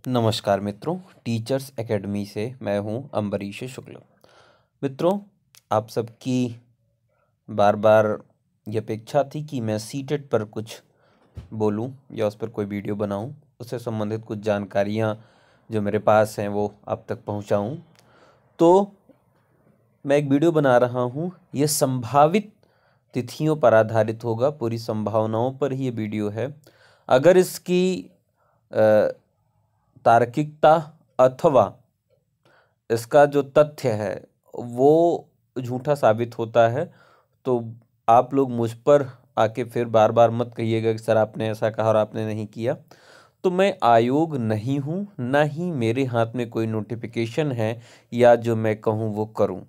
नमस्कार मित्रों, teachers academy से मैं हूं अम्बरीश शुक्ल। मित्रों, आप सबकी बार बार ये अपेक्षा थी कि मैं सीटेट पर कुछ बोलूं या उस पर कोई वीडियो बनाऊं, उससे संबंधित कुछ जानकारियां जो मेरे पास हैं वो आप तक पहुंचाऊं। तो मैं एक वीडियो बना रहा हूं, ये संभावित तिथियों पर आधारित होगा, पूरी संभावनाओं पर ही ये वीडियो है। अगर इसकी तार्किकता अथवा इसका जो तथ्य है वो झूठा साबित होता है तो आप लोग मुझ पर आके फिर बार बार मत कहिएगा कि सर आपने ऐसा कहा और आपने नहीं किया। तो मैं आयोग नहीं हूँ, ना ही मेरे हाथ में कोई नोटिफिकेशन है या जो मैं कहूँ वो करूँ।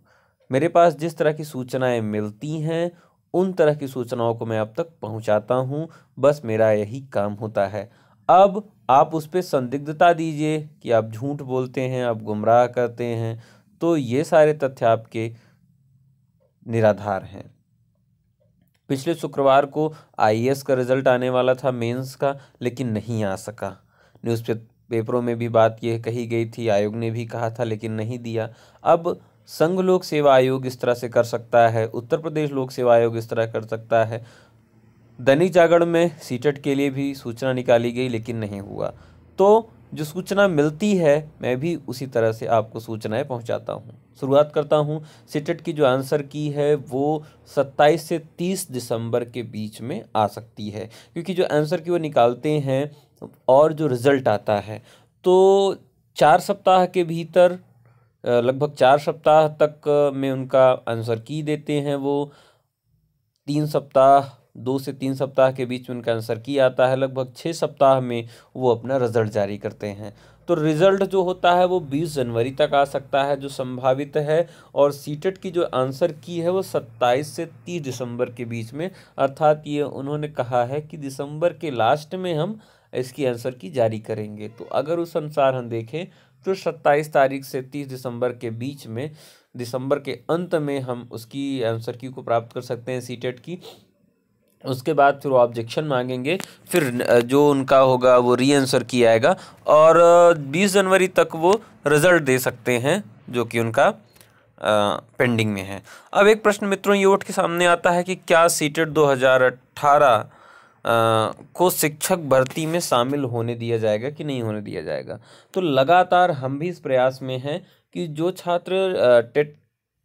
मेरे पास जिस तरह की सूचनाएं मिलती हैं उन तरह की सूचनाओं को मैं आप तक पहुंचाता हूं, बस मेरा यही काम होता है। अब आप उस पर संदिग्धता दीजिए कि आप झूठ बोलते हैं, आप गुमराह करते हैं, तो ये सारे तथ्य आपके निराधार हैं। पिछले शुक्रवार को आईएएस का रिजल्ट आने वाला था मेंस का, लेकिन नहीं आ सका। न्यूज़ पेपरों में भी बात यह कही गई थी, आयोग ने भी कहा था, लेकिन नहीं दिया। अब संघ लोक सेवा आयोग इस तरह से कर सकता है, उत्तर प्रदेश लोक सेवा आयोग इस तरह कर सकता है। दैनिक जागरण में सीटेट के लिए भी सूचना निकाली गई, लेकिन नहीं हुआ। तो जो सूचना मिलती है मैं भी उसी तरह से आपको सूचनाएं पहुंचाता हूं। शुरुआत करता हूं। सीटेट की जो आंसर की है वो 27 से 30 दिसंबर के बीच में आ सकती है, क्योंकि जो आंसर की वो निकालते हैं और जो रिजल्ट आता है तो 4 सप्ताह के भीतर, लगभग 4 सप्ताह तक में उनका आंसर की देते हैं। वो 3 सप्ताह, 2 से 3 सप्ताह के बीच में उनका आंसर की आता है। लगभग 6 सप्ताह में वो अपना रिजल्ट जारी करते हैं। तो रिजल्ट जो होता है वो 20 जनवरी तक आ सकता है, जो संभावित है। और सीटेट की जो आंसर की है वो 27 से 30 दिसंबर के बीच में, अर्थात ये उन्होंने कहा है कि दिसंबर के लास्ट में हम इसकी आंसर की जारी करेंगे। तो अगर उस अनुसार हम देखें तो 27 तारीख से 30 दिसंबर के बीच में, दिसंबर के अंत में हम उसकी आंसर की को प्राप्त कर सकते हैं सीटेट की। उसके बाद फिर वो ऑब्जेक्शन मांगेंगे, फिर जो उनका होगा वो री आंसर किया आएगा और 20 जनवरी तक वो रिजल्ट दे सकते हैं, जो कि उनका पेंडिंग में है। अब एक प्रश्न मित्रों ये उठ के सामने आता है कि क्या सीटेट 2018 को शिक्षक भर्ती में शामिल होने दिया जाएगा कि नहीं होने दिया जाएगा। तो लगातार हम भी इस प्रयास में हैं कि जो छात्र टेट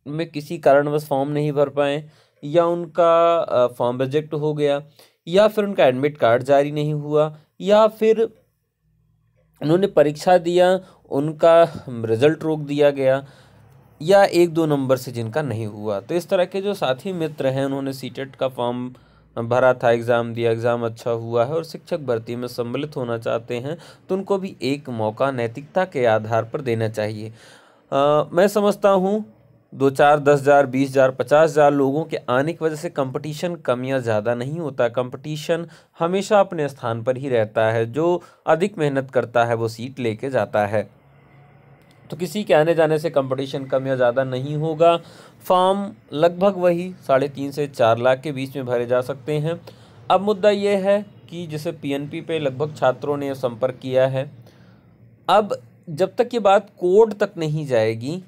में किसी कारणवश फॉर्म नहीं भर पाए, या उनका फॉर्म रिजेक्ट हो गया, या फिर उनका एडमिट कार्ड जारी नहीं हुआ, या फिर उन्होंने परीक्षा दिया उनका रिजल्ट रोक दिया गया, या 1-2 नंबर से जिनका नहीं हुआ, तो इस तरह के जो साथी मित्र हैं उन्होंने सीटेट का फॉर्म भरा था, एग्ज़ाम दिया, एग्ज़ाम अच्छा हुआ है और शिक्षक भर्ती में सम्मिलित होना चाहते हैं, तो उनको भी एक मौका नैतिकता के आधार पर देना चाहिए। मैं समझता हूँ 2-4, 10,000, 20,000, 50,000 लोगों के आने की वजह से कंपटीशन कम या ज़्यादा नहीं होता। कंपटीशन हमेशा अपने स्थान पर ही रहता है, जो अधिक मेहनत करता है वो सीट लेके जाता है। तो किसी के आने जाने से कंपटीशन कम या ज़्यादा नहीं होगा। फॉर्म लगभग वही 3.5 से 4 लाख के बीच में भरे जा सकते हैं। अब मुद्दा ये है कि जैसे पीएनपी पे लगभग छात्रों ने संपर्क किया है। अब जब तक ये बात कोर्ट तक नहीं जाएगी,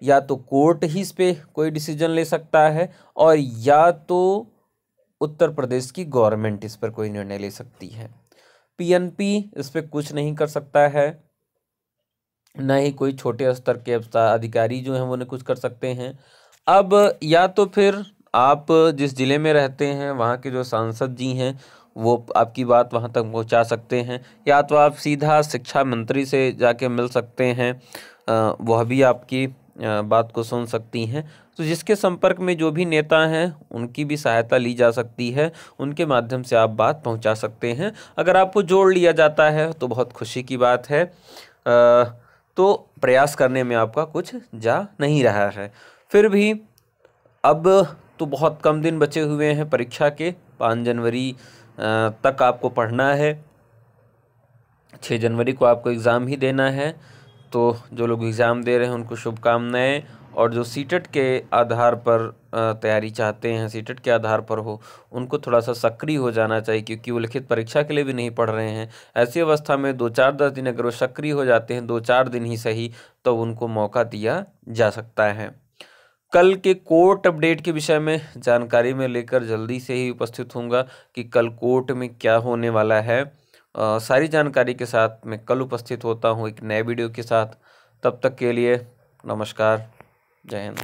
या तो कोर्ट ही इस पे कोई डिसीजन ले सकता है, और या तो उत्तर प्रदेश की गवर्नमेंट इस पर कोई निर्णय ले सकती है। पीएनपी इस पे कुछ नहीं कर सकता है, न ही कोई छोटे स्तर के अधिकारी जो हैं वो कुछ कर सकते हैं। अब या तो फिर आप जिस ज़िले में रहते हैं वहाँ के जो सांसद जी हैं वो आपकी बात वहाँ तक पहुँचा सकते हैं, या तो आप सीधा शिक्षा मंत्री से जाके मिल सकते हैं, वह भी आपकी बात को सुन सकती हैं। तो जिसके संपर्क में जो भी नेता हैं उनकी भी सहायता ली जा सकती है, उनके माध्यम से आप बात पहुंचा सकते हैं। अगर आपको जोड़ लिया जाता है तो बहुत खुशी की बात है। तो प्रयास करने में आपका कुछ जा नहीं रहा है। फिर भी अब तो बहुत कम दिन बचे हुए हैं परीक्षा के, 5 जनवरी तक आपको पढ़ना है, 6 जनवरी को आपको एग्ज़ाम ही देना है। तो जो लोग एग्ज़ाम दे रहे हैं उनको शुभकामनाएं, और जो सीटेट के आधार पर तैयारी चाहते हैं, सीटेट के आधार पर हो, उनको थोड़ा सा सक्रिय हो जाना चाहिए, क्योंकि वो लिखित परीक्षा के लिए भी नहीं पढ़ रहे हैं। ऐसी अवस्था में 2-4-10 दिन अगर वो सक्रिय हो जाते हैं, 2-4 दिन ही सही, तो उनको मौका दिया जा सकता है। कल के कोर्ट अपडेट के विषय में जानकारी में लेकर जल्दी से ही उपस्थित होऊंगा कि कल कोर्ट में क्या होने वाला है। सारी जानकारी के साथ मैं कल उपस्थित होता हूँ एक नए वीडियो के साथ। तब तक के लिए नमस्कार, जय हिंद।